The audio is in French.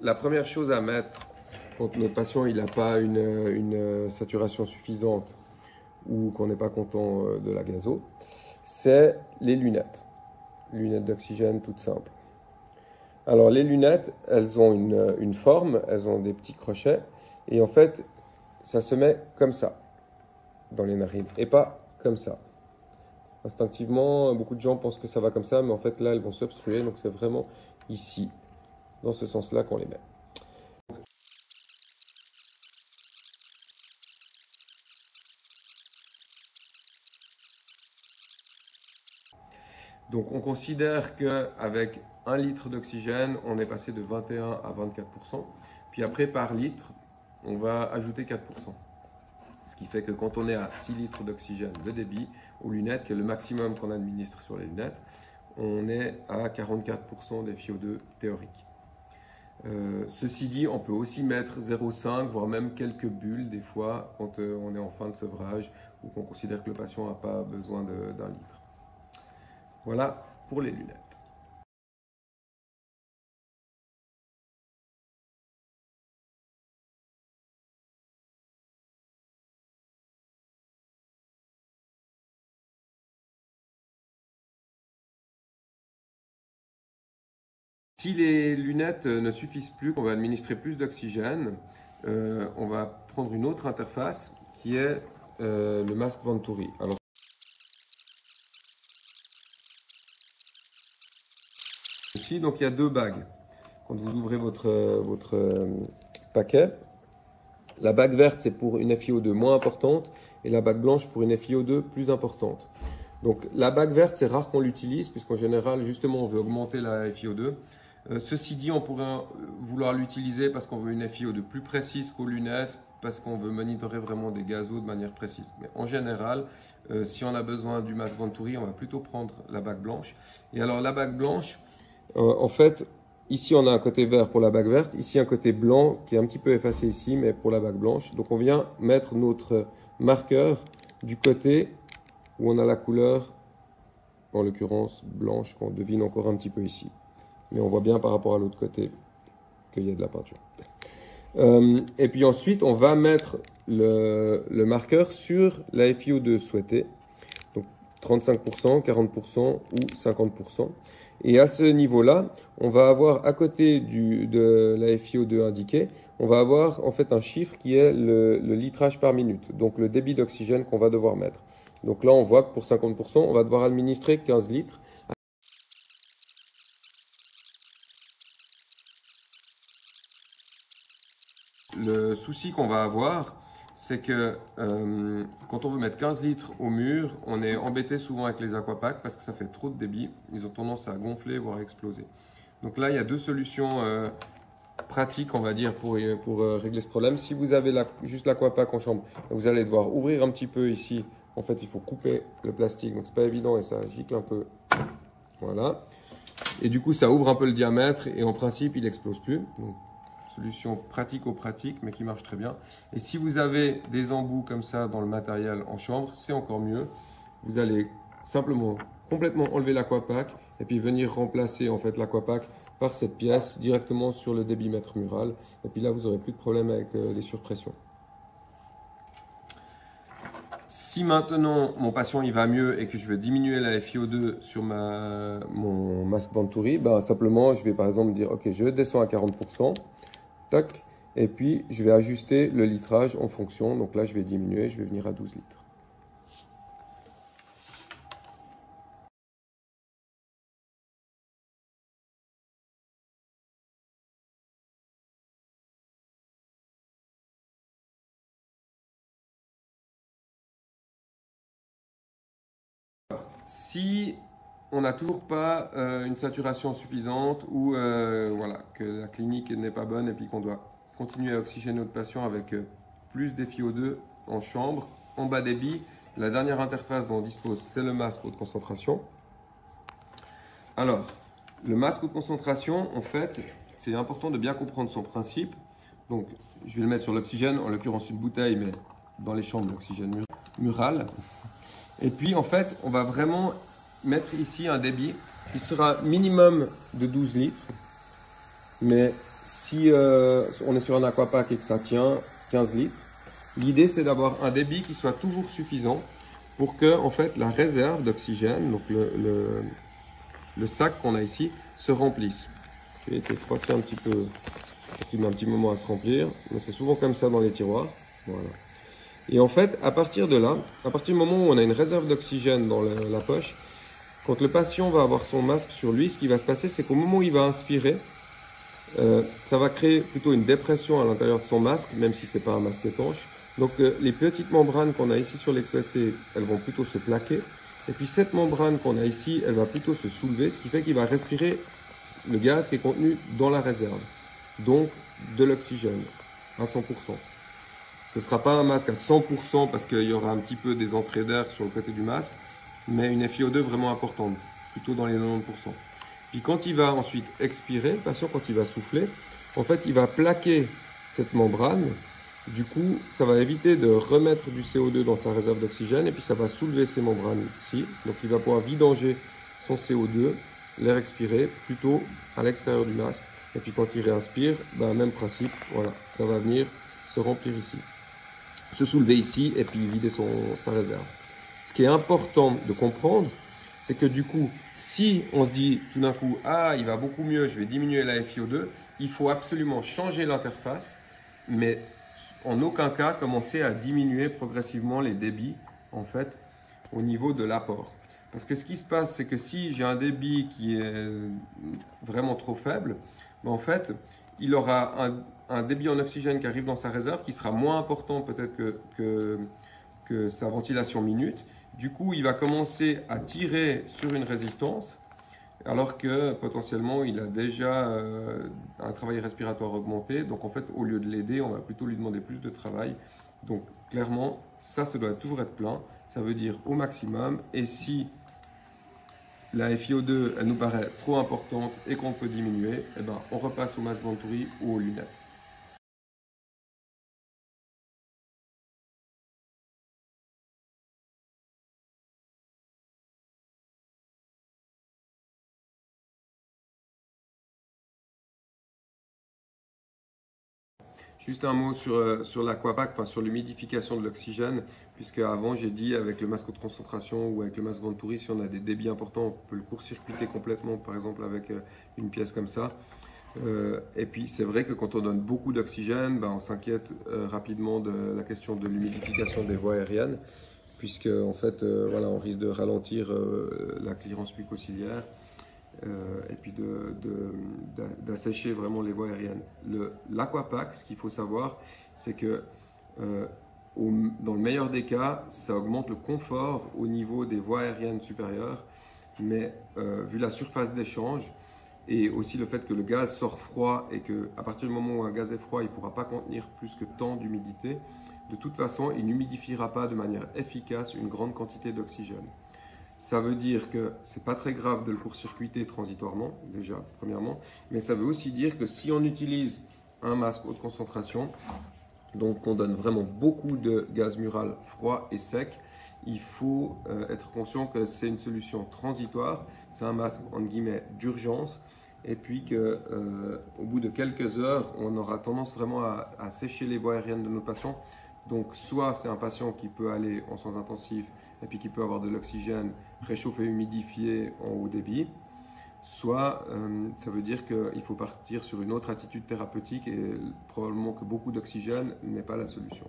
la première chose à mettre quand notre patient n'a pas une saturation suffisante ou qu'on n'est pas content de la gazo, c'est les lunettes. Lunettes d'oxygène toutes simples. Alors les lunettes, elles ont une forme, elles ont des petits crochets et en fait, ça se met comme ça dans les narines et pas comme ça. Instinctivement, beaucoup de gens pensent que ça va comme ça, mais en fait là, elles vont s'obstruer, donc c'est vraiment ici, dans ce sens-là qu'on les met. Donc on considère qu'avec 1 litre d'oxygène, on est passé de 21 à 24%. Puis après, par litre, on va ajouter 4%. Ce qui fait que quand on est à 6 litres d'oxygène de débit aux lunettes, qui est le maximum qu'on administre sur les lunettes, on est à 44% des FiO2 théoriques. Ceci dit, on peut aussi mettre 0,5, voire même quelques bulles des fois quand on est en fin de sevrage ou qu'on considère que le patient n'a pas besoin d'1 litre. Voilà pour les lunettes. Si les lunettes ne suffisent plus, qu'on va administrer plus d'oxygène, on va prendre une autre interface qui est le masque Venturi. Alors, ici, donc, il y a 2 bagues. Quand vous ouvrez votre paquet, la bague verte, c'est pour une FiO2 moins importante et la bague blanche pour une FiO2 plus importante. Donc, la bague verte, c'est rare qu'on l'utilise puisqu'en général, justement, on veut augmenter la FiO2. Ceci dit, on pourrait vouloir l'utiliser parce qu'on veut une FiO2 plus précise qu'aux lunettes, parce qu'on veut monitorer vraiment des gazos de manière précise. Mais en général, si on a besoin du masque Venturi, on va plutôt prendre la bague blanche. Et alors, la bague blanche, en fait, ici on a un côté vert pour la bague verte, ici un côté blanc qui est un petit peu effacé ici, mais pour la bague blanche. Donc on vient mettre notre marqueur du côté où on a la couleur, en l'occurrence blanche, qu'on devine encore un petit peu ici. Mais on voit bien par rapport à l'autre côté qu'il y a de la peinture. Et puis ensuite, on va mettre le marqueur sur la FiO2 souhaitée. Donc 35%, 40% ou 50%. Et à ce niveau-là, on va avoir à côté de la FiO2 indiquée, on va avoir en fait un chiffre qui est le litrage par minute. Donc le débit d'oxygène qu'on va devoir mettre. Donc là, on voit que pour 50%, on va devoir administrer 15 litres. Le souci qu'on va avoir, c'est que quand on veut mettre 15 litres au mur, on est embêté souvent avec les aquapacks parce que ça fait trop de débit. Ils ont tendance à gonfler, voire à exploser. Donc là, il y a 2 solutions pratiques, on va dire, pour régler ce problème. Si vous avez juste l'aquapack en chambre, vous allez devoir ouvrir un petit peu ici. En fait, il faut couper le plastique, donc c'est pas évident et ça gicle un peu. Voilà. Et du coup, ça ouvre un peu le diamètre et en principe, il n'explose plus. Donc, solution pratico-pratique, mais qui marche très bien. Et si vous avez des embouts comme ça dans le matériel en chambre, c'est encore mieux. Vous allez simplement complètement enlever l'aquapack et puis venir remplacer en fait l'aquapack par cette pièce directement sur le débitmètre mural. Et puis là, vous n'aurez plus de problème avec les surpressions. Si maintenant mon patient il va mieux et que je veux diminuer la FiO2 sur mon masque Venturi, ben simplement je vais par exemple dire ok, je descends à 40%. Tac, et puis je vais ajuster le litrage en fonction. Donc là, je vais diminuer, je vais venir à 12 litres. Si on n'a toujours pas une saturation suffisante ou voilà, que la clinique n'est pas bonne et puis qu'on doit continuer à oxygéner notre patient avec plus des FiO2 en chambre, en bas débit, la dernière interface dont on dispose, c'est le masque haute concentration. Alors, le masque haute concentration, en fait, c'est important de bien comprendre son principe. Donc, je vais le mettre sur l'oxygène, en l'occurrence une bouteille, mais dans les chambres, l'oxygène mural. Et puis, en fait, on va vraiment mettre ici un débit qui sera minimum de 12 litres. Mais si on est sur un aquapack et que ça tient 15 litres, l'idée c'est d'avoir un débit qui soit toujours suffisant pour que en fait, la réserve d'oxygène, donc le sac qu'on a ici, se remplisse. Il a été froissé un petit peu, il met un petit moment à se remplir, mais c'est souvent comme ça dans les tiroirs. Voilà. Et en fait, à partir de là, à partir du moment où on a une réserve d'oxygène dans la poche, quand le patient va avoir son masque sur lui, ce qui va se passer, c'est qu'au moment où il va inspirer, ça va créer plutôt une dépression à l'intérieur de son masque, même si ce n'est pas un masque étanche. Donc les petites membranes qu'on a ici sur les côtés, elles vont plutôt se plaquer. Et puis cette membrane qu'on a ici, elle va plutôt se soulever, ce qui fait qu'il va respirer le gaz qui est contenu dans la réserve. Donc de l'oxygène à 100%. Ce ne sera pas un masque à 100% parce qu'il y aura un petit peu des entrées d'air sur le côté du masque, mais une FiO2 vraiment importante, plutôt dans les 90%. Puis quand il va ensuite expirer, le patient, quand il va souffler, en fait, il va plaquer cette membrane. Du coup, ça va éviter de remettre du CO2 dans sa réserve d'oxygène et puis ça va soulever ces membranes ici. Donc il va pouvoir vidanger son CO2, l'air expiré plutôt à l'extérieur du masque. Et puis quand il réinspire, même principe, voilà, ça va venir se remplir ici, se soulever ici et puis vider sa réserve. Ce qui est important de comprendre, c'est que du coup, si on se dit tout d'un coup, ah, il va beaucoup mieux, je vais diminuer la FiO2, il faut absolument changer l'interface, mais en aucun cas commencer à diminuer progressivement les débits, en fait, au niveau de l'apport. Parce que ce qui se passe, c'est que si j'ai un débit qui est vraiment trop faible, en fait, il aura un débit en oxygène qui arrive dans sa réserve qui sera moins important peut-être que sa ventilation minute. Du coup, il va commencer à tirer sur une résistance, alors que potentiellement, il a déjà un travail respiratoire augmenté. Donc, en fait, au lieu de l'aider, on va plutôt lui demander plus de travail. Donc, clairement, ça doit toujours être plein. Ça veut dire au maximum. Et si la FiO2, elle nous paraît trop importante et qu'on peut diminuer, eh ben, on repasse au masque Venturi ou aux lunettes. Juste un mot sur l'aquapack, enfin sur l'humidification de l'oxygène, puisque avant j'ai dit avec le masque haute concentration ou avec le masque Venturi, si on a des débits importants, on peut le court-circuiter complètement, par exemple avec une pièce comme ça. Et puis c'est vrai que quand on donne beaucoup d'oxygène, on s'inquiète rapidement de la question de l'humidification des voies aériennes, puisque en fait, voilà, on risque de ralentir la clearance mucociliaire. Et puis d'assécher vraiment les voies aériennes. L'aquapack, ce qu'il faut savoir, c'est que dans le meilleur des cas, ça augmente le confort au niveau des voies aériennes supérieures, mais vu la surface d'échange et aussi le fait que le gaz sort froid et qu'à partir du moment où un gaz est froid, il ne pourra pas contenir plus que tant d'humidité, de toute façon, il n'humidifiera pas de manière efficace une grande quantité d'oxygène. Ça veut dire que c'est pas très grave de le court-circuiter transitoirement, déjà, premièrement, mais ça veut aussi dire que si on utilise un masque haute concentration, donc on donne vraiment beaucoup de gaz mural froid et sec, il faut être conscient que c'est une solution transitoire, c'est un masque entre guillemets d'urgence, et puis qu'au bout de quelques heures, on aura tendance vraiment à sécher les voies aériennes de nos patients. Donc soit c'est un patient qui peut aller en soins intensifs et puis qui peut avoir de l'oxygène réchauffé, humidifié en haut débit, soit ça veut dire qu'il faut partir sur une autre attitude thérapeutique et probablement que beaucoup d'oxygène n'est pas la solution.